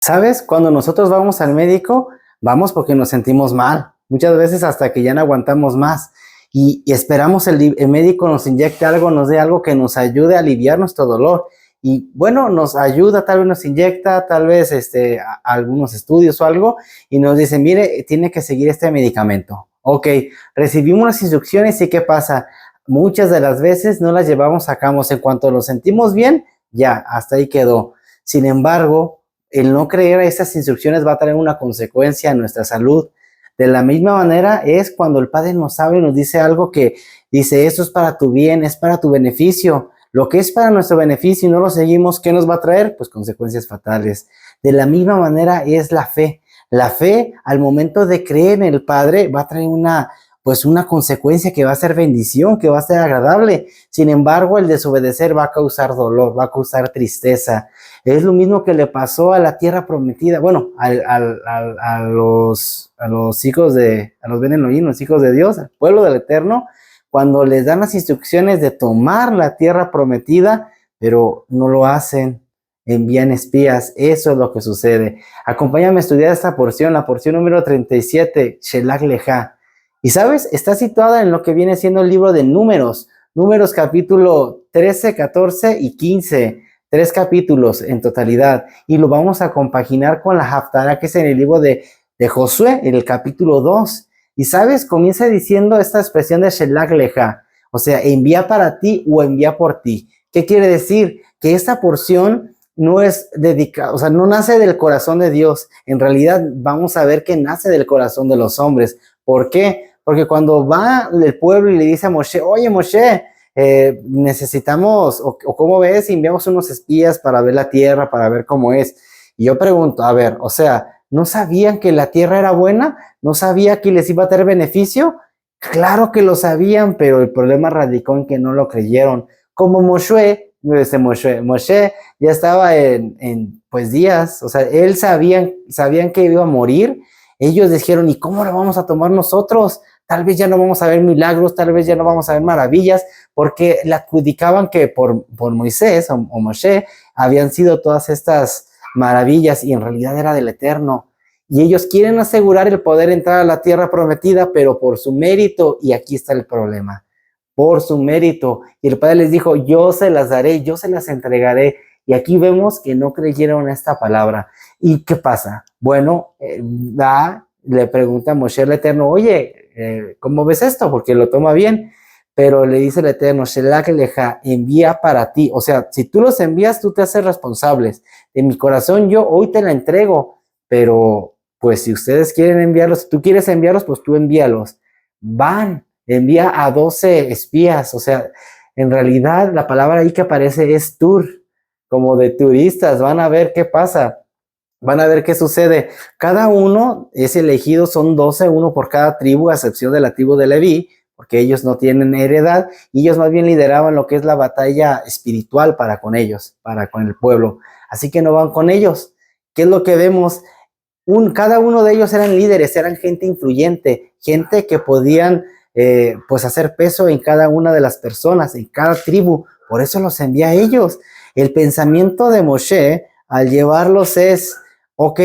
¿Sabes? Cuando nosotros vamos al médico, vamos porque nos sentimos mal. Muchas veces hasta que ya no aguantamos más. Y esperamos el médico nos inyecte algo, nos dé algo que nos ayude a aliviar nuestro dolor. Y bueno, nos ayuda, tal vez nos inyecta, tal vez algunos estudios o algo, y nos dice, mire, tiene que seguir este medicamento. Ok, recibimos las instrucciones y ¿qué pasa? Muchas de las veces no las llevamos a cabo. En cuanto lo sentimos bien, ya, hasta ahí quedó. Sin embargo, el no creer a esas instrucciones va a tener una consecuencia en nuestra salud. De la misma manera es cuando el Padre nos habla y nos dice algo que dice, esto es para tu bien, es para tu beneficio. Lo que es para nuestro beneficio y no lo seguimos, ¿qué nos va a traer? Pues consecuencias fatales. De la misma manera es la fe. La fe, al momento de creer en el Padre, va a traer una consecuencia que va a ser bendición, que va a ser agradable. Sin embargo, el desobedecer va a causar dolor, va a causar tristeza. Es lo mismo que le pasó a la tierra prometida, bueno, a los hijos a los Ben Elohim, los hijos de Dios, al pueblo del Eterno, cuando les dan las instrucciones de tomar la tierra prometida, pero no lo hacen, envían espías. Eso es lo que sucede. Acompáñame a estudiar esta porción, la porción número 37, Shelach Leja. Y sabes, está situada en lo que viene siendo el libro de Números, Números capítulo 13, 14 y 15. 3 capítulos en totalidad, y lo vamos a compaginar con la Haftará, que es en el libro de Josué, en el capítulo 2. Y sabes, comienza diciendo esta expresión de Shelach Leja, o sea, envía para ti o envía por ti. ¿Qué quiere decir? Que esta porción no es dedicada, o sea, no nace del corazón de Dios. En realidad vamos a ver que nace del corazón de los hombres. ¿Por qué? Porque cuando va el pueblo y le dice a Moshe, oye Moshe, necesitamos, o cómo ves, si enviamos unos espías para ver la tierra, para ver cómo es. Y yo pregunto, a ver, o sea, ¿no sabían que la tierra era buena? ¿No sabía que les iba a tener beneficio? Claro que lo sabían, pero el problema radicó en que no lo creyeron. Como Moshe ya estaba pues días, o sea, él sabían que iba a morir. Ellos dijeron, ¿y cómo lo vamos a tomar nosotros? Tal vez ya no vamos a ver milagros, tal vez ya no vamos a ver maravillas, porque le adjudicaban que por Moisés o Moshe habían sido todas estas maravillas y en realidad era del Eterno. Y ellos quieren asegurar el poder entrar a la tierra prometida, pero por su mérito, y aquí está el problema, por su mérito. Y el Padre les dijo, yo se las daré, yo se las entregaré. Y aquí vemos que no creyeron a esta palabra. ¿Y qué pasa? Bueno, le pregunta a Moshe el Eterno, oye, ¿cómo ves esto? Porque lo toma bien, pero le dice el Eterno, Shelach Leja, envía para ti. O sea, si tú los envías, tú te haces responsables. En mi corazón yo hoy te la entrego, pero pues si ustedes quieren enviarlos, si tú quieres enviarlos, pues tú envíalos. Van, envía a 12 espías. O sea, en realidad la palabra ahí que aparece es tour, como de turistas, van a ver qué pasa. Van a ver qué sucede. Cada uno es elegido, son 12, uno por cada tribu, a excepción de la tribu de Leví, porque ellos no tienen heredad, y ellos más bien lideraban lo que es la batalla espiritual para con ellos, para con el pueblo. Así que no van con ellos. ¿Qué es lo que vemos? Cada uno de ellos eran líderes, eran gente influyente, gente que podían pues hacer peso en cada una de las personas, en cada tribu. Por eso los envía a ellos. El pensamiento de Moshe al llevarlos es, ok,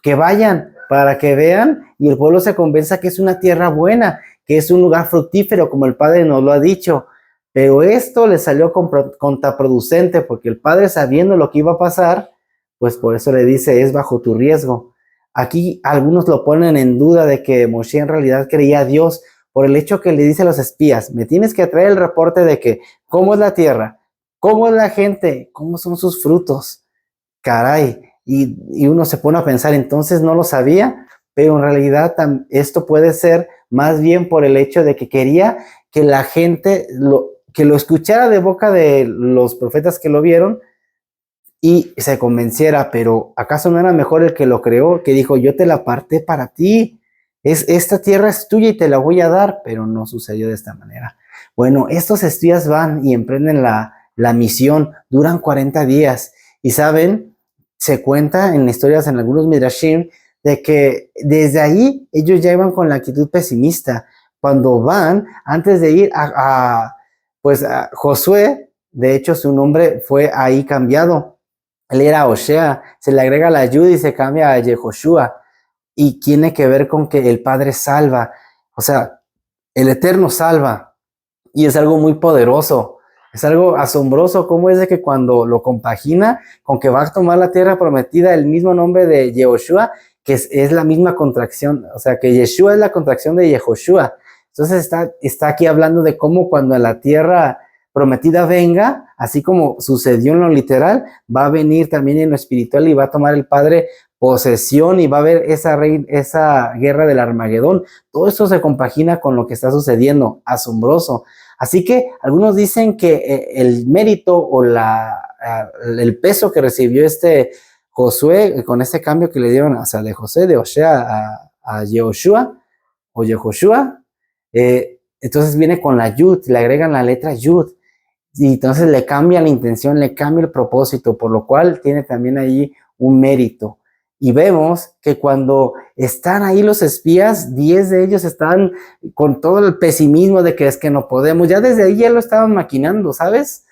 que vayan para que vean y el pueblo se convenza que es una tierra buena, que es un lugar fructífero, como el Padre nos lo ha dicho. Pero esto le salió contraproducente porque el Padre, sabiendo lo que iba a pasar, pues por eso le dice, es bajo tu riesgo. Aquí algunos lo ponen en duda de que Moshe en realidad creía a Dios por el hecho que le dice a los espías, me tienes que traer el reporte de que cómo es la tierra, cómo es la gente, cómo son sus frutos. Caray, y uno se pone a pensar, entonces no lo sabía, pero en realidad esto puede ser más bien por el hecho de que quería que la gente que lo escuchara de boca de los profetas que lo vieron y se convenciera, pero ¿acaso no era mejor el que lo creó, que dijo, yo te la aparté para ti, esta tierra es tuya y te la voy a dar? Pero no sucedió de esta manera. Bueno, estos espías van y emprenden la misión, duran 40 días, y saben, se cuenta en historias en algunos midrashim, de que desde ahí ellos ya iban con la actitud pesimista. Cuando van, antes de ir pues a Josué, de hecho su nombre fue ahí cambiado, Él era Osea, se le agrega la Yud y se cambia a Yehoshua. Y tiene que ver con que el Padre salva, o sea, el Eterno salva. Y es algo muy poderoso, es algo asombroso cómo es de que cuando lo compagina con que va a tomar la tierra prometida, el mismo nombre de Yehoshua, que es la misma contracción, o sea, que Yeshua es la contracción de Yehoshua. Entonces está aquí hablando de cómo cuando la tierra prometida venga, así como sucedió en lo literal, va a venir también en lo espiritual y va a tomar el Padre posesión y va a haber esa guerra del Armagedón. Todo esto se compagina con lo que está sucediendo, asombroso. Así que algunos dicen que el mérito o el peso que recibió Josué con este cambio que le dieron, o sea, de José, de Osea a Yehoshua o Yehoshua, entonces viene con la Yud, le agregan la letra Yud, y entonces le cambia la intención, le cambia el propósito, por lo cual tiene también ahí un mérito. Y vemos que cuando están ahí los espías, 10 de ellos están con todo el pesimismo de que es que no podemos. Ya desde ahí ya lo estaban maquinando, ¿sabes?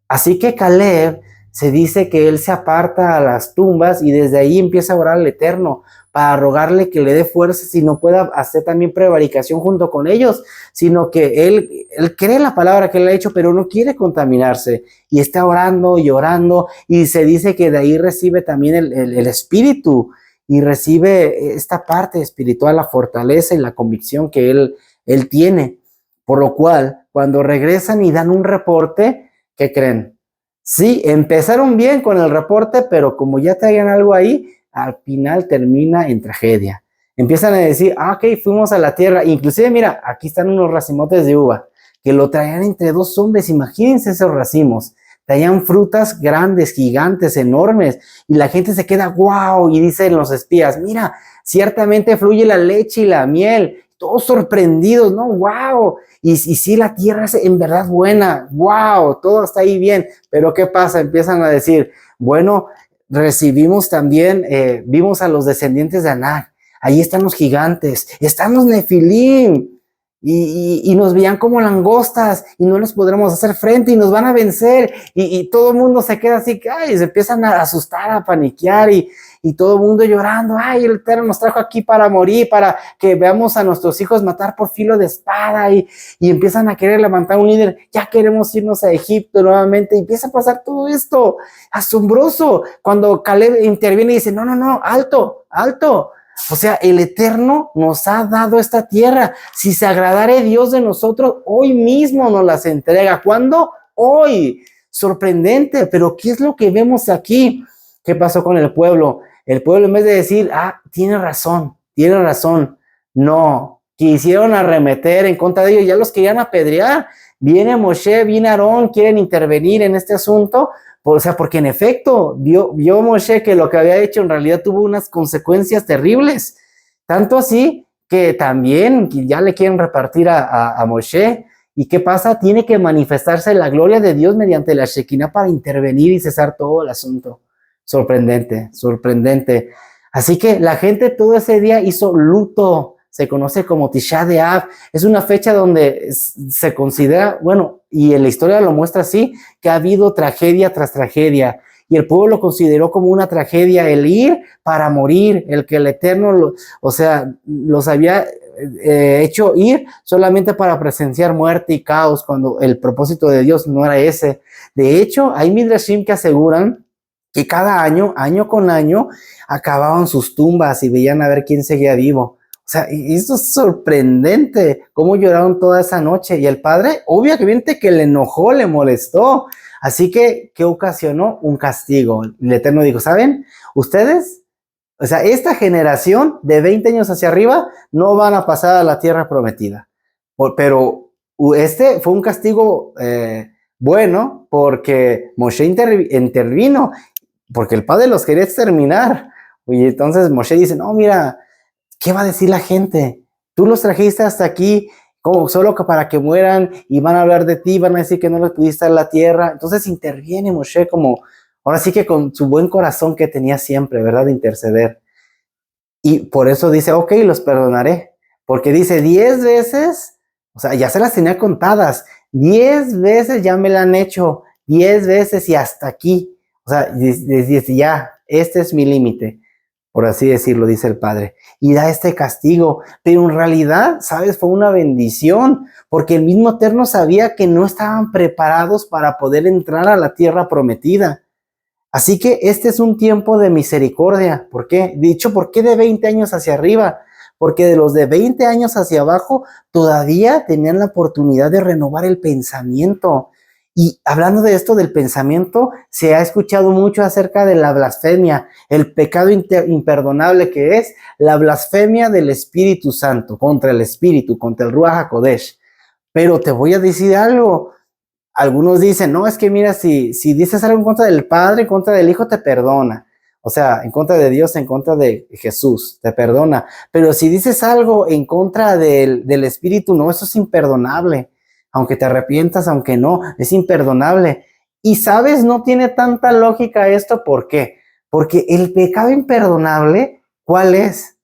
Así que Caleb se dice que él se aparta a las tumbas y desde ahí empieza a orar al Eterno para rogarle que le dé fuerzas y no pueda hacer también prevaricación junto con ellos, sino que él cree la palabra que él ha hecho, pero no quiere contaminarse y está orando y orando y se dice que de ahí recibe también el espíritu y recibe esta parte espiritual, la fortaleza y la convicción que él tiene, por lo cual cuando regresan y dan un reporte, ¿qué creen? Sí, empezaron bien con el reporte, pero como ya traían algo ahí, al final termina en tragedia. Empiezan a decir, ok, fuimos a la tierra. Inclusive, mira, aquí están unos racimotes de uva, que lo traían entre 2 hombres. Imagínense esos racimos. Traían frutas grandes, gigantes, enormes. Y la gente se queda, wow, y dicen los espías, mira, ciertamente fluye la leche y la miel. Todos sorprendidos, ¿no? ¡Wow! Y sí, la tierra es en verdad buena. ¡Wow! Todo está ahí bien. Pero ¿qué pasa? Empiezan a decir, bueno, recibimos también, vimos a los descendientes de Anak. Ahí están los gigantes. Están los Nefilim. Y nos veían como langostas y no les podremos hacer frente y nos van a vencer. Y todo el mundo se queda así, ay, se empiezan a asustar, a paniquear y todo el mundo llorando, ay, el Eterno nos trajo aquí para morir, para que veamos a nuestros hijos matar por filo de espada y empiezan a querer levantar un líder, ya queremos irnos a Egipto nuevamente y empieza a pasar todo esto, asombroso, cuando Caleb interviene y dice, no, no, no, alto, alto, o sea, el Eterno nos ha dado esta tierra, si se agradare Dios de nosotros, hoy mismo nos las entrega, ¿cuándo? Hoy, sorprendente, pero ¿qué es lo que vemos aquí? ¿Qué pasó con el pueblo? El pueblo en vez de decir, tiene razón, no, quisieron arremeter en contra de ellos, ya los querían apedrear, viene Moshe, viene Aarón, quieren intervenir en este asunto, o sea, porque en efecto, vio Moshe que lo que había hecho en realidad tuvo unas consecuencias terribles, tanto así que también ya le quieren repartir a Moshe, ¿y qué pasa? Tiene que manifestarse la gloria de Dios mediante la Shekinah para intervenir y cesar todo el asunto. Sorprendente, sorprendente. Así que la gente todo ese día hizo luto, se conoce como Tisha B'Av, es una fecha donde se considera, bueno, y en la historia lo muestra así, que ha habido tragedia tras tragedia, y el pueblo lo consideró como una tragedia, el ir para morir, el que el Eterno, los había hecho ir solamente para presenciar muerte y caos, cuando el propósito de Dios no era ese. De hecho, hay midrashim que aseguran que cada año, año con año, acababan sus tumbas y veían a ver quién seguía vivo. O sea, y esto es sorprendente, cómo lloraron toda esa noche. Y el padre, obviamente que le enojó, le molestó. Así que, ¿qué ocasionó? Un castigo. El Eterno dijo, ¿saben? Ustedes, o sea, esta generación de 20 años hacia arriba no van a pasar a la tierra prometida. Pero este fue un castigo bueno porque Moshe intervino, porque el padre los quería exterminar. Y entonces Moshe dice, no, mira, ¿qué va a decir la gente? Tú los trajiste hasta aquí como solo para que mueran y van a hablar de ti, van a decir que no los pudiste dar la tierra. Entonces interviene Moshe como, ahora sí que con su buen corazón que tenía siempre, ¿verdad? De interceder. Y por eso dice, ok, los perdonaré. Porque dice 10 veces, o sea, ya se las tenía contadas, 10 veces ya me la han hecho, 10 veces y hasta aquí. O sea, dice, ya, este es mi límite, por así decirlo, dice el Padre, y da este castigo, pero en realidad, ¿sabes? Fue una bendición, porque el mismo Eterno sabía que no estaban preparados para poder entrar a la tierra prometida. Así que este es un tiempo de misericordia. ¿Por qué? Dicho, ¿por qué de 20 años hacia arriba? Porque de los de 20 años hacia abajo todavía tenían la oportunidad de renovar el pensamiento. Y hablando de esto del pensamiento, se ha escuchado mucho acerca de la blasfemia, el pecado imperdonable que es la blasfemia del Espíritu Santo, contra el Espíritu, contra el Ruach HaKodesh. Pero te voy a decir algo. Algunos dicen, no, es que mira, si dices algo en contra del Padre, en contra del Hijo, te perdona. O sea, en contra de Dios, en contra de Jesús, te perdona. Pero si dices algo en contra del Espíritu, no, eso es imperdonable. Aunque te arrepientas, aunque no, es imperdonable. Y sabes, no tiene tanta lógica esto, ¿por qué? Porque el pecado imperdonable, ¿cuál es?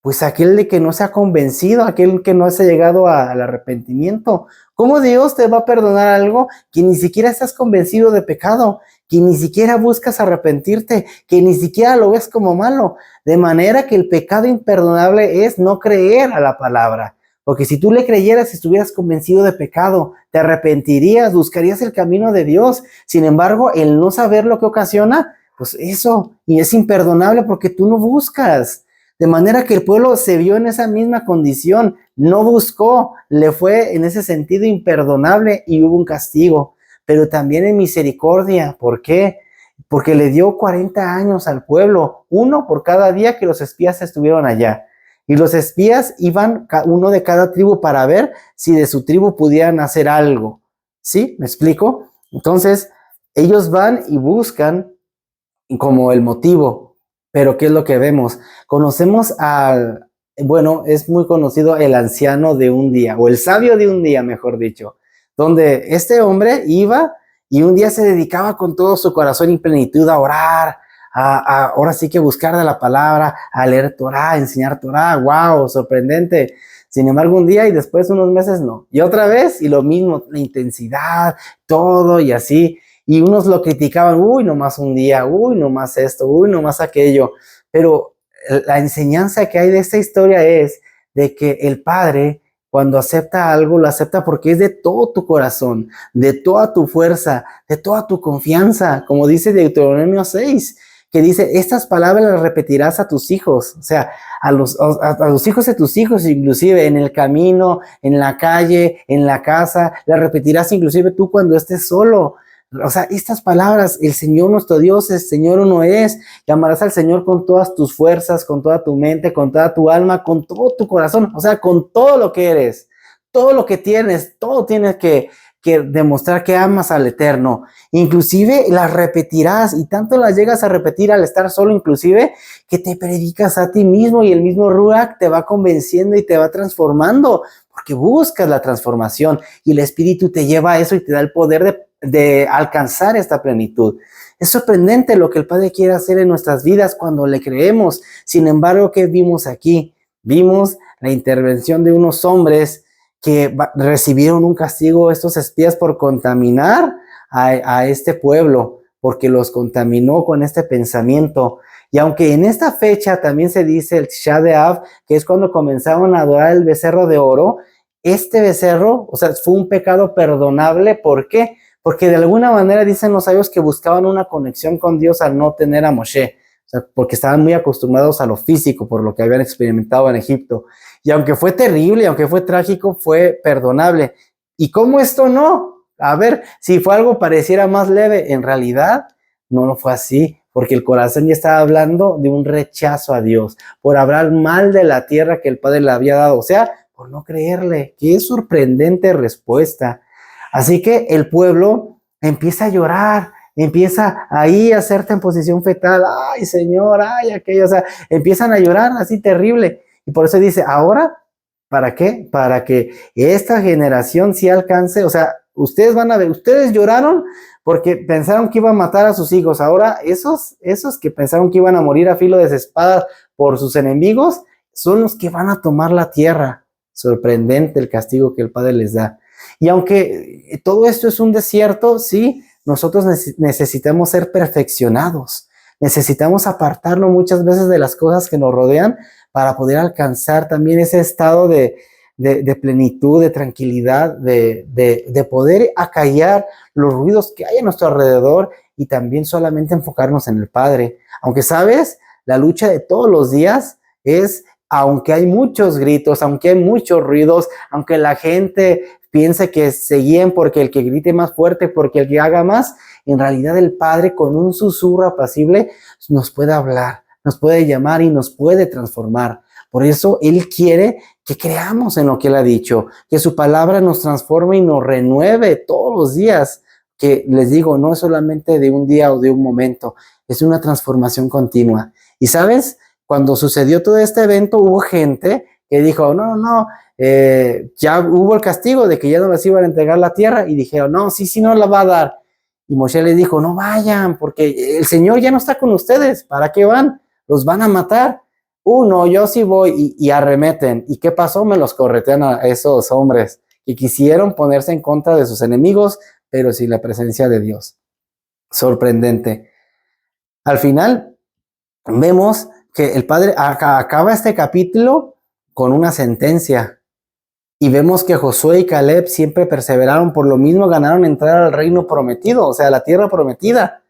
Pues aquel de que no se ha convencido, aquel que no se ha llegado al arrepentimiento. ¿Cómo Dios te va a perdonar algo que ni siquiera estás convencido de pecado, que ni siquiera buscas arrepentirte, que ni siquiera lo ves como malo? De manera que el pecado imperdonable es no creer a la palabra. Porque si tú le creyeras, estuvieras convencido de pecado, te arrepentirías, buscarías el camino de Dios. Sin embargo, el no saber lo que ocasiona, pues eso, y es imperdonable porque tú no buscas. De manera que el pueblo se vio en esa misma condición, no buscó, le fue en ese sentido imperdonable y hubo un castigo, pero también en misericordia. ¿Por qué? Porque le dio 40 años al pueblo, uno por cada día que los espías estuvieron allá. Y los espías iban uno de cada tribu para ver si de su tribu pudieran hacer algo. ¿Sí? ¿Me explico? Entonces, ellos van y buscan como el motivo. Pero ¿qué es lo que vemos? Conocemos al, bueno, es muy conocido el anciano de un día, o el sabio de un día, mejor dicho, donde este hombre iba y un día se dedicaba con todo su corazón y plenitud a orar, ahora sí que buscar de la palabra, a leer Torah, a enseñar Torah. ¡Wow! Sorprendente. Sin embargo, un día y después unos meses no. Y otra vez, y lo mismo, la intensidad, todo y así. Y unos lo criticaban, uy, nomás un día, uy, nomás esto, uy, nomás aquello. Pero la enseñanza que hay de esta historia es de que el Padre, cuando acepta algo, lo acepta porque es de todo tu corazón, de toda tu fuerza, de toda tu confianza, como dice Deuteronomio 6, que dice, estas palabras las repetirás a tus hijos, o sea, a los hijos de tus hijos, inclusive en el camino, en la calle, en la casa, las repetirás inclusive tú cuando estés solo. O sea, estas palabras, el Señor nuestro Dios, el Señor uno es, llamarás al Señor con todas tus fuerzas, con toda tu mente, con toda tu alma, con todo tu corazón, o sea, con todo lo que eres, todo lo que tienes, todo tienes que demostrar que amas al Eterno. Inclusive las repetirás y tanto las llegas a repetir al estar solo, inclusive que te predicas a ti mismo y el mismo Ruach te va convenciendo y te va transformando, porque buscas la transformación y el Espíritu te lleva a eso y te da el poder de alcanzar esta plenitud. Es sorprendente lo que el Padre quiere hacer en nuestras vidas cuando le creemos. Sin embargo, ¿qué vimos aquí? Vimos la intervención de unos hombres que recibieron un castigo, estos espías, por contaminar a este pueblo, porque los contaminó con este pensamiento. Y aunque en esta fecha también se dice el Tisha B'Av, que es cuando comenzaron a adorar el becerro de oro, este becerro, o sea, fue un pecado perdonable. ¿Por qué? Porque de alguna manera dicen los sabios que buscaban una conexión con Dios al no tener a Moshe, o sea, porque estaban muy acostumbrados a lo físico, por lo que habían experimentado en Egipto. Y aunque fue terrible, aunque fue trágico, fue perdonable. ¿Y cómo esto no? A ver, si fue algo pareciera más leve, en realidad no lo fue así, porque el corazón ya estaba hablando de un rechazo a Dios, por hablar mal de la tierra que el Padre le había dado, o sea, por no creerle. Qué sorprendente respuesta. Así que el pueblo empieza a llorar, empieza ahí a hacerte en posición fetal, ay Señor, ay aquello, o sea, empiezan a llorar así terrible. Y por eso dice, ahora, ¿para qué? Para que esta generación sí alcance, o sea, ustedes van a ver, ustedes lloraron porque pensaron que iban a matar a sus hijos. Ahora, esos que pensaron que iban a morir a filo de espadas por sus enemigos, son los que van a tomar la tierra. Sorprendente el castigo que el Padre les da. Y aunque todo esto es un desierto, sí, nosotros necesitamos ser perfeccionados. Necesitamos apartarnos muchas veces de las cosas que nos rodean para poder alcanzar también ese estado de plenitud, de tranquilidad, de poder acallar los ruidos que hay a nuestro alrededor y también solamente enfocarnos en el Padre. Aunque sabes, la lucha de todos los días es, aunque hay muchos gritos, aunque hay muchos ruidos, aunque la gente piense que se guíen porque el que grite más fuerte, porque el que haga más, en realidad el Padre con un susurro apacible nos puede hablar, nos puede llamar y nos puede transformar. Por eso Él quiere que creamos en lo que Él ha dicho, que su palabra nos transforme y nos renueve todos los días, que les digo, no es solamente de un día o de un momento, es una transformación continua. Y sabes, cuando sucedió todo este evento, hubo gente que dijo, no, ya hubo el castigo de que ya no les iban a entregar la tierra, y dijeron, no, sí, no la va a dar. Y Moshe les dijo, no vayan, porque el Señor ya no está con ustedes, ¿para qué van? Los van a matar. No, yo sí voy, y arremeten. ¿Y qué pasó? Me los corretean a esos hombres que quisieron ponerse en contra de sus enemigos, pero sin la presencia de Dios. Sorprendente. Al final, vemos que el Padre acaba este capítulo con una sentencia. Y vemos que Josué y Caleb siempre perseveraron, por lo mismo ganaron entrar al reino prometido, o sea, la tierra prometida.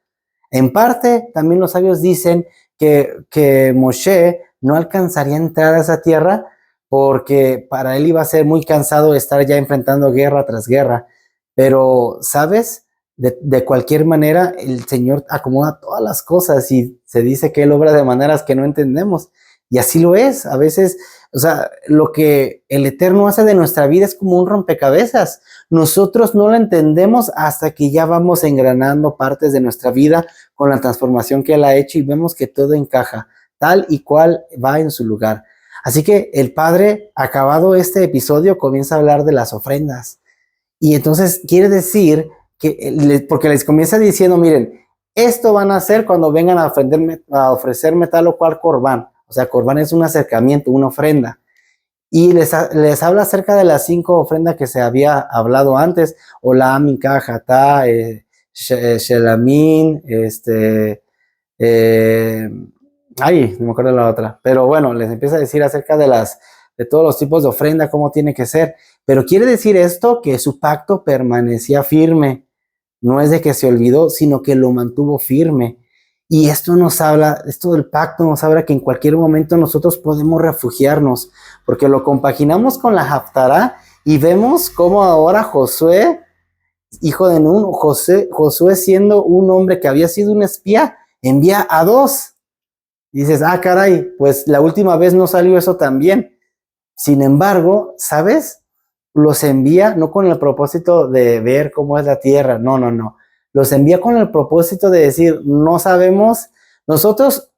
En parte, también los sabios dicen que Moshe no alcanzaría a entrar a esa tierra porque para él iba a ser muy cansado estar ya enfrentando guerra tras guerra. Pero, ¿sabes? De cualquier manera, el Señor acomoda todas las cosas y se dice que Él obra de maneras que no entendemos. Y así lo es. A veces, o sea, lo que el Eterno hace de nuestra vida es como un rompecabezas. Nosotros no lo entendemos hasta que ya vamos engranando partes de nuestra vida con la transformación que Él ha hecho y vemos que todo encaja, tal y cual va en su lugar. Así que el Padre, acabado este episodio, comienza a hablar de las ofrendas. Y entonces quiere decir que, porque les comienza diciendo, miren, esto van a hacer cuando vengan a ofrecerme tal o cual corbán. O sea, corbán es un acercamiento, una ofrenda. Y les habla acerca de las 5 ofrendas que se había hablado antes: Olam, Minka, Hatá, Shelamín, no me acuerdo la otra. Pero bueno, les empieza a decir acerca de todos los tipos de ofrenda, cómo tiene que ser. Pero quiere decir esto que su pacto permanecía firme. No es de que se olvidó, sino que lo mantuvo firme. Y esto del pacto nos habla que en cualquier momento nosotros podemos refugiarnos, porque lo compaginamos con la Haftará y vemos cómo ahora Josué, hijo de Nun, Josué siendo un hombre que había sido un espía, envía a 2. Y dices, caray, pues la última vez no salió eso tan bien. Sin embargo, ¿sabes? Los envía no con el propósito de ver cómo es la tierra, no. Los envía con el propósito de decir, no sabemos, nosotros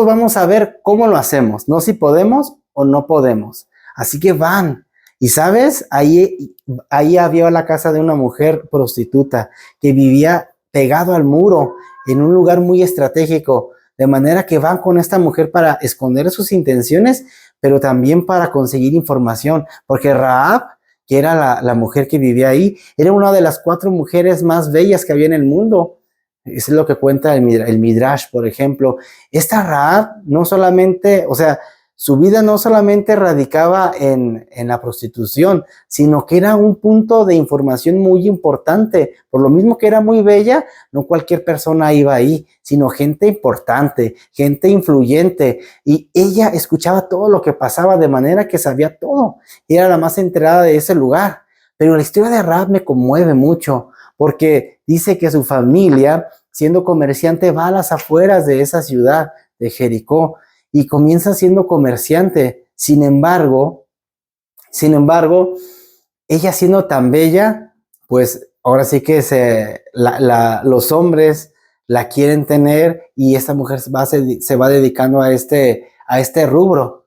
vamos a ver cómo lo hacemos, no si podemos o no podemos. Así que van. Y sabes, ahí había la casa de una mujer prostituta que vivía pegado al muro en un lugar muy estratégico, de manera que van con esta mujer para esconder sus intenciones, pero también para conseguir información, porque Rahab, que era la mujer que vivía ahí, era una de las 4 mujeres más bellas que había en el mundo. Eso es lo que cuenta el Midrash, por ejemplo. Esta Rahab no solamente, o sea, su vida no solamente radicaba en la prostitución, sino que era un punto de información muy importante. Por lo mismo que era muy bella, no cualquier persona iba ahí, sino gente importante, gente influyente. Y ella escuchaba todo lo que pasaba, de manera que sabía todo. Era la más enterada de ese lugar. Pero la historia de Rahab me conmueve mucho, porque dice que su familia, siendo comerciante, va a las afueras de esa ciudad, de Jericó, y comienza siendo comerciante. Sin embargo, ella siendo tan bella, pues ahora sí que los hombres la quieren tener, y esta mujer se va dedicando a este rubro.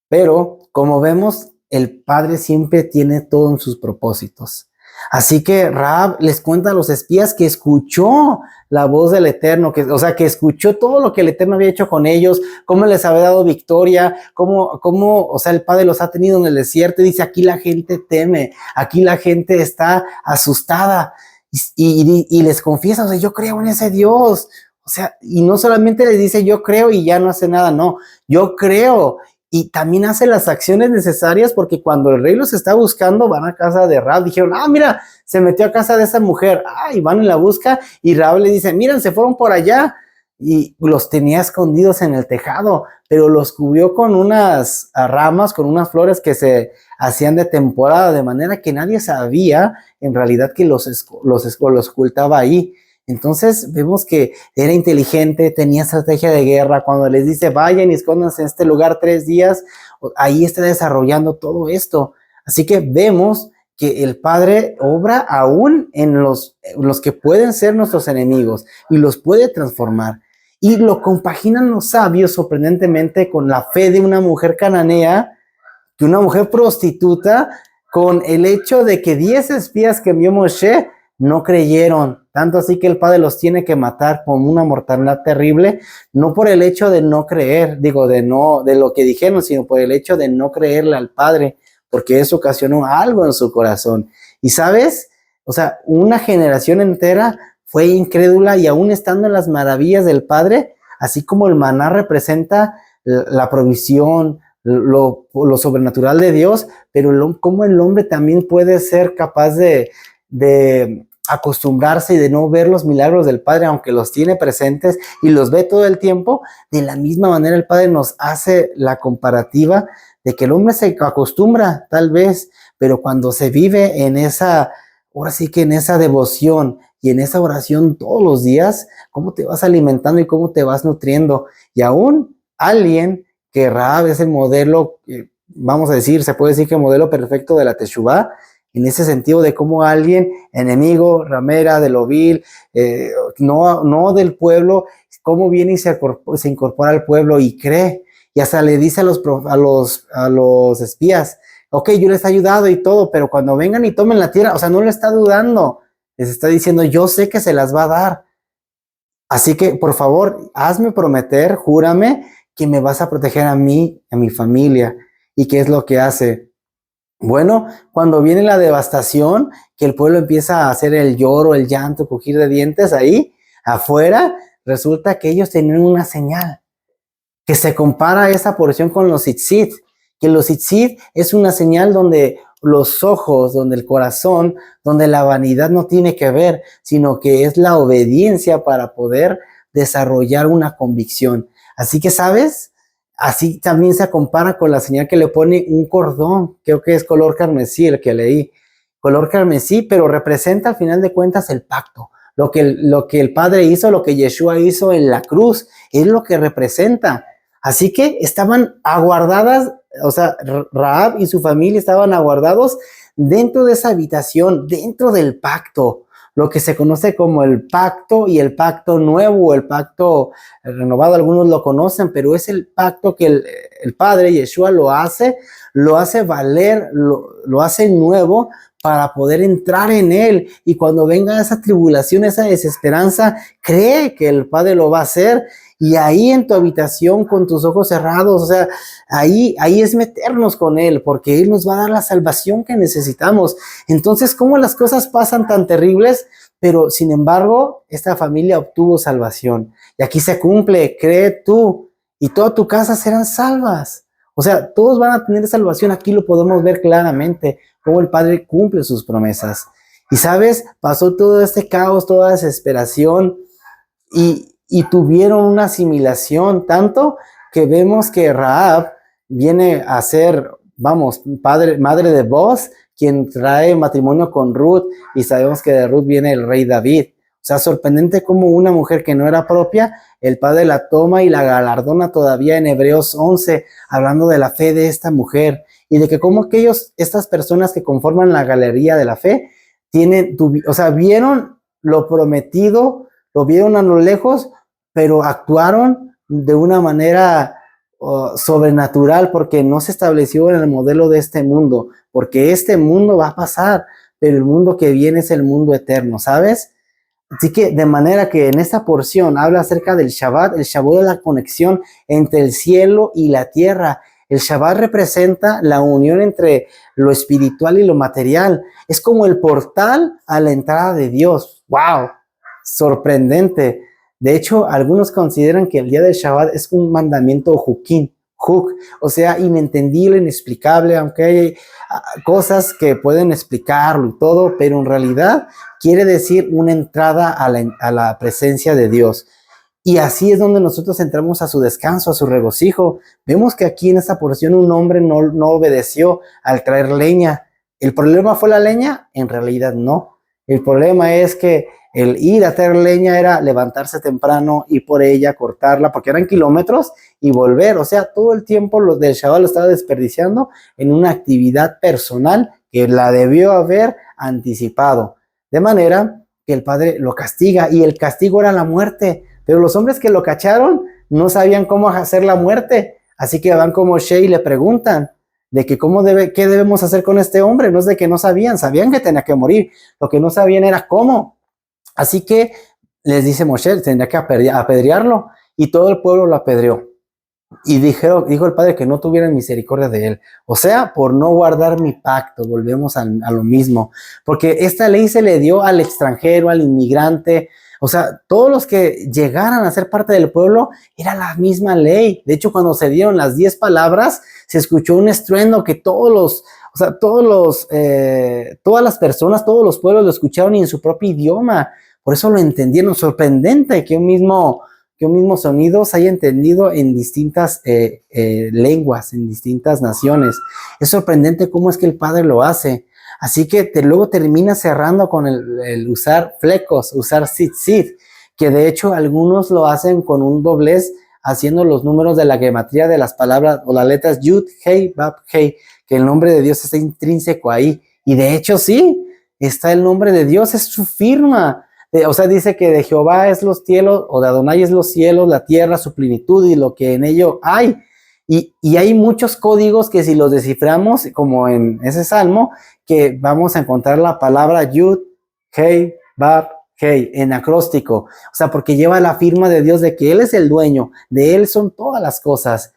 Pero como vemos, el Padre siempre tiene todo en sus propósitos. Así que Rahab les cuenta a los espías que escuchó la voz del Eterno, que escuchó todo lo que el Eterno había hecho con ellos, cómo les había dado victoria, cómo el Padre los ha tenido en el desierto, y dice, aquí la gente teme, aquí la gente está asustada. y les confiesa, o sea, yo creo en ese Dios. O sea, y no solamente les dice yo creo y ya no hace nada, no, yo creo. Y también hace las acciones necesarias porque cuando el rey los está buscando, van a casa de Rahab. Dijeron, mira, se metió a casa de esa mujer. Y van en la busca y Rahab le dice, miren, se fueron por allá. Y los tenía escondidos en el tejado, pero los cubrió con unas ramas, con unas flores que se hacían de temporada, de manera que nadie sabía en realidad que los ocultaba ahí. Entonces vemos que era inteligente, tenía estrategia de guerra. Cuando les dice vayan y escóndanse en este lugar 3 días, ahí está desarrollando todo esto. Así que vemos que el Padre obra aún en los que pueden ser nuestros enemigos y los puede transformar. Y lo compaginan los sabios sorprendentemente con la fe de una mujer cananea, de una mujer prostituta, con el hecho de que 10 espías que envió Moshe no creyeron, tanto así que el Padre los tiene que matar con una mortandad terrible, no por el hecho de no creer, de lo que dijeron, sino por el hecho de no creerle al Padre, porque eso ocasionó algo en su corazón. Y sabes, o sea, una generación entera fue incrédula y aún estando en las maravillas del Padre, así como el maná representa la provisión, lo sobrenatural de Dios, pero cómo el hombre también puede ser capaz de acostumbrarse y de no ver los milagros del Padre, aunque los tiene presentes y los ve todo el tiempo. De la misma manera el Padre nos hace la comparativa de que el hombre se acostumbra tal vez, pero cuando se vive en esa, ahora sí que en esa devoción y en esa oración todos los días, cómo te vas alimentando y cómo te vas nutriendo. Y aún alguien que Rahab es el modelo, vamos a decir, se puede decir que el modelo perfecto de la Teshuvá, en ese sentido de cómo alguien, enemigo, ramera, de lo vil, no del pueblo, cómo viene y se incorpora al pueblo y cree, y hasta le dice a los espías, ok, yo les he ayudado y todo, pero cuando vengan y tomen la tierra, o sea, no le está dudando, les está diciendo, yo sé que se las va a dar, así que por favor, hazme prometer, júrame que me vas a proteger a mí, a mi familia. ¿Y qué es lo que hace? Bueno, cuando viene la devastación, que el pueblo empieza a hacer el lloro, el llanto, crujir de dientes ahí afuera, resulta que ellos tenían una señal que se compara a esa porción con los tzitzit, que los tzitzit es una señal donde los ojos, donde el corazón, donde la vanidad no tiene que ver, sino que es la obediencia para poder desarrollar una convicción. Así que, ¿sabes? Así también se compara con la señal que le pone un cordón, creo que es color carmesí el que leí, color carmesí, pero representa al final de cuentas el pacto. Lo que el Padre hizo, lo que Yeshua hizo en la cruz, es lo que representa. Así que estaban aguardadas, o sea, Rahab y su familia estaban aguardados dentro de esa habitación, dentro del pacto, lo que se conoce como el pacto y el pacto nuevo, el pacto renovado, algunos lo conocen, pero es el pacto que el Padre Yeshua lo hace valer, lo hace nuevo para poder entrar en él. Y cuando venga esa tribulación, esa desesperanza, cree que el Padre lo va a hacer. Y ahí en tu habitación con tus ojos cerrados, o sea, ahí es meternos con Él, porque Él nos va a dar la salvación que necesitamos. Entonces, ¿cómo las cosas pasan tan terribles? Pero, sin embargo, esta familia obtuvo salvación. Y aquí se cumple, cree tú, y toda tu casa serán salvas. O sea, todos van a tener salvación. Aquí lo podemos ver claramente, cómo el Padre cumple sus promesas. Y, ¿sabes? Pasó todo este caos, toda desesperación, y tuvieron una asimilación, tanto que vemos que Rahab viene a ser, vamos, madre de Boaz, quien trae matrimonio con Ruth, y sabemos que de Ruth viene el rey David. O sea, sorprendente como una mujer que no era propia, el Padre la toma y la galardona todavía en Hebreos 11, hablando de la fe de esta mujer, y de que como estas personas que conforman la galería de la fe, vieron lo prometido, lo vieron a lo lejos, pero actuaron de una manera sobrenatural, porque no se estableció en el modelo de este mundo, porque este mundo va a pasar, pero el mundo que viene es el mundo eterno, ¿sabes? Así que de manera que en esta porción habla acerca del Shabbat. El Shabbat es la conexión entre el cielo y la tierra. El Shabbat representa la unión entre lo espiritual y lo material. Es como el portal a la entrada de Dios. ¡Wow! Sorprendente. De hecho, algunos consideran que el día del Shabbat es un mandamiento juquín, o sea, inentendible, inexplicable, aunque hay cosas que pueden explicarlo y todo, pero en realidad quiere decir una entrada a la presencia de Dios. Y así es donde nosotros entramos a su descanso, a su regocijo. Vemos que aquí en esta porción un hombre no obedeció al traer leña. ¿El problema fue la leña? En realidad no. El problema es que el ir a traer leña era levantarse temprano y por ella cortarla, porque eran kilómetros, y volver. O sea, todo el tiempo los del Shabbat lo estaba desperdiciando en una actividad personal que la debió haber anticipado. De manera que el padre lo castiga, y el castigo era la muerte. Pero los hombres que lo cacharon no sabían cómo hacer la muerte. Así que van como Moshe y le preguntan de que qué debemos hacer con este hombre. No es de que no sabían que tenía que morir. Lo que no sabían era cómo. Así que les dice Moshe, tendría que apedrearlo. Y todo el pueblo lo apedreó. Y dijo el padre que no tuvieran misericordia de él. O sea, por no guardar mi pacto. Volvemos a lo mismo. Porque esta ley se le dio al extranjero, al inmigrante. O sea, todos los que llegaran a ser parte del pueblo, era la misma ley. De hecho, cuando se dieron las 10 palabras, se escuchó un estruendo que todas las personas, todos los pueblos lo escucharon y en su propio idioma. Por eso lo entendieron. Sorprendente que un mismo sonido se haya entendido en distintas lenguas, en distintas naciones. Es sorprendente cómo es que el Padre lo hace. Así que luego termina cerrando con el usar flecos, usar tzitzit, que de hecho algunos lo hacen con un doblez, haciendo los números de la gematría de las palabras o las letras Yud, Hei, Bab, Hei, que el nombre de Dios está intrínseco ahí. Y de hecho sí, está el nombre de Dios, es su firma. O sea, dice que de Jehová es los cielos, o de Adonai es los cielos, la tierra, su plenitud y lo que en ello hay. Y hay muchos códigos que si los desciframos, como en ese salmo, que vamos a encontrar la palabra Yud, Hei, Bab, Hei, en acróstico. O sea, porque lleva la firma de Dios de que Él es el dueño, de Él son todas las cosas.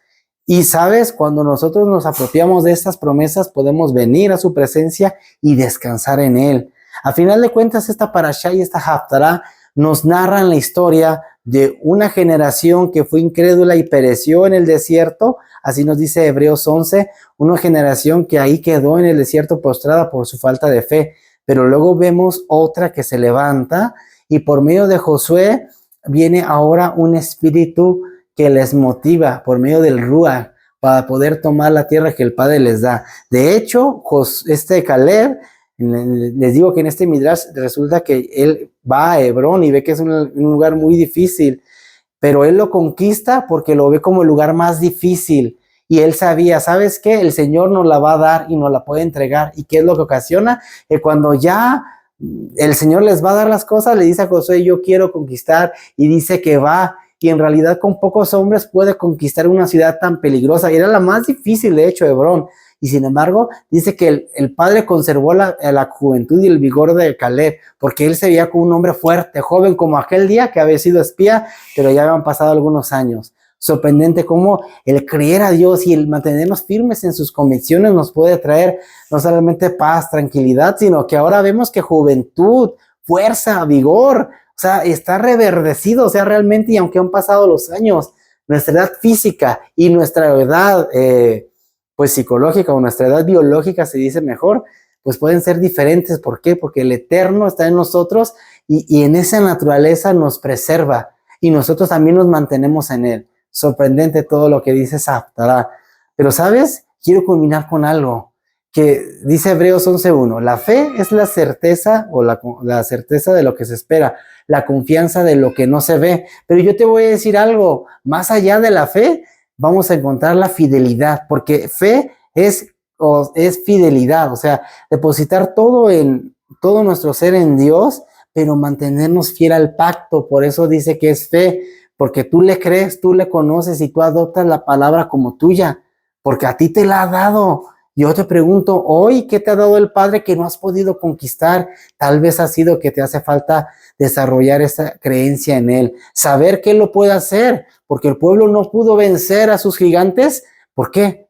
Y sabes, cuando nosotros nos apropiamos de estas promesas, podemos venir a su presencia y descansar en Él. A final de cuentas, esta parashá y esta haftará nos narran la historia de una generación que fue incrédula y pereció en el desierto. Así nos dice Hebreos 11, una generación que ahí quedó en el desierto postrada por su falta de fe. Pero luego vemos otra que se levanta y por medio de Josué viene ahora un espíritu que les motiva por medio del Ruach para poder tomar la tierra que el Padre les da. De hecho, Caleb, les digo que en este Midrash resulta que él va a Hebrón y ve que es un lugar muy difícil, pero él lo conquista porque lo ve como el lugar más difícil. Y él sabía, ¿sabes qué? El Señor nos la va a dar y nos la puede entregar. ¿Y qué es lo que ocasiona? Que cuando ya el Señor les va a dar las cosas, le dice a Josué, yo quiero conquistar, y dice que va. Y en realidad con pocos hombres puede conquistar una ciudad tan peligrosa. Y era la más difícil, de hecho, Hebrón. Y sin embargo, dice que el padre conservó la juventud y el vigor de Caleb, porque él se veía como un hombre fuerte, joven, como aquel día que había sido espía, pero ya habían pasado algunos años. Sorprendente cómo el creer a Dios y el mantenernos firmes en sus convicciones nos puede traer no solamente paz, tranquilidad, sino que ahora vemos que juventud, fuerza, vigor, o sea, está reverdecido, o sea, realmente, y aunque han pasado los años, nuestra edad física y nuestra edad pues psicológica o nuestra edad biológica, se dice mejor, pues pueden ser diferentes. ¿Por qué? Porque el Eterno está en nosotros y en esa naturaleza nos preserva y nosotros también nos mantenemos en Él. Sorprendente todo lo que dice Haftará. Pero, ¿sabes? Quiero culminar con algo que dice Hebreos 11:1. La fe es la certeza o la certeza de lo que se espera, la confianza de lo que no se ve. Pero yo te voy a decir algo, más allá de la fe, vamos a encontrar la fidelidad, porque fe es fidelidad, o sea, depositar todo nuestro ser en Dios, pero mantenernos fiel al pacto. Por eso dice que es fe, porque tú le crees, tú le conoces y tú adoptas la palabra como tuya, porque a ti te la ha dado. Yo te pregunto hoy, ¿qué te ha dado el Padre que no has podido conquistar? Tal vez ha sido que te hace falta desarrollar esa creencia en Él, saber que Él lo puede hacer, porque el pueblo no pudo vencer a sus gigantes. ¿Por qué?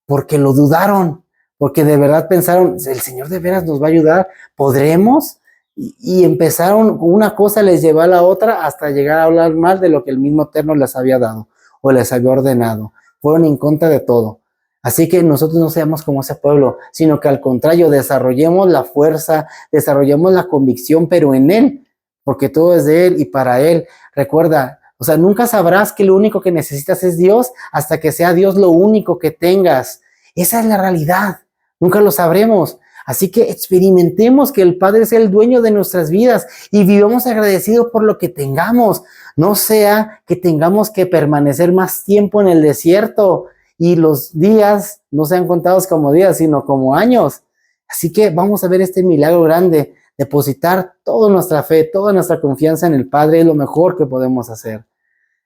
porque lo dudaron, porque de verdad pensaron, el Señor de veras nos va a ayudar, ¿podremos? Y empezaron, una cosa les llevó a la otra hasta llegar a hablar mal de lo que el mismo Eterno les había dado o les había ordenado. Fueron en contra de todo. Así que nosotros no seamos como ese pueblo, sino que al contrario, desarrollemos la fuerza, desarrollemos la convicción, pero en Él, porque todo es de Él y para Él. Recuerda, o sea, nunca sabrás que lo único que necesitas es Dios hasta que sea Dios lo único que tengas. Esa es la realidad. Nunca lo sabremos. Así que experimentemos que el Padre es el dueño de nuestras vidas y vivamos agradecidos por lo que tengamos. No sea que tengamos que permanecer más tiempo en el desierto y los días no sean contados como días, sino como años. Así que vamos a ver este milagro grande. Depositar toda nuestra fe, toda nuestra confianza en el Padre es lo mejor que podemos hacer.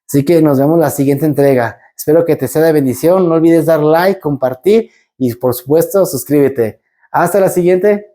Así que nos vemos en la siguiente entrega. Espero que te sea de bendición. No olvides dar like, compartir y por supuesto suscríbete. Hasta la siguiente.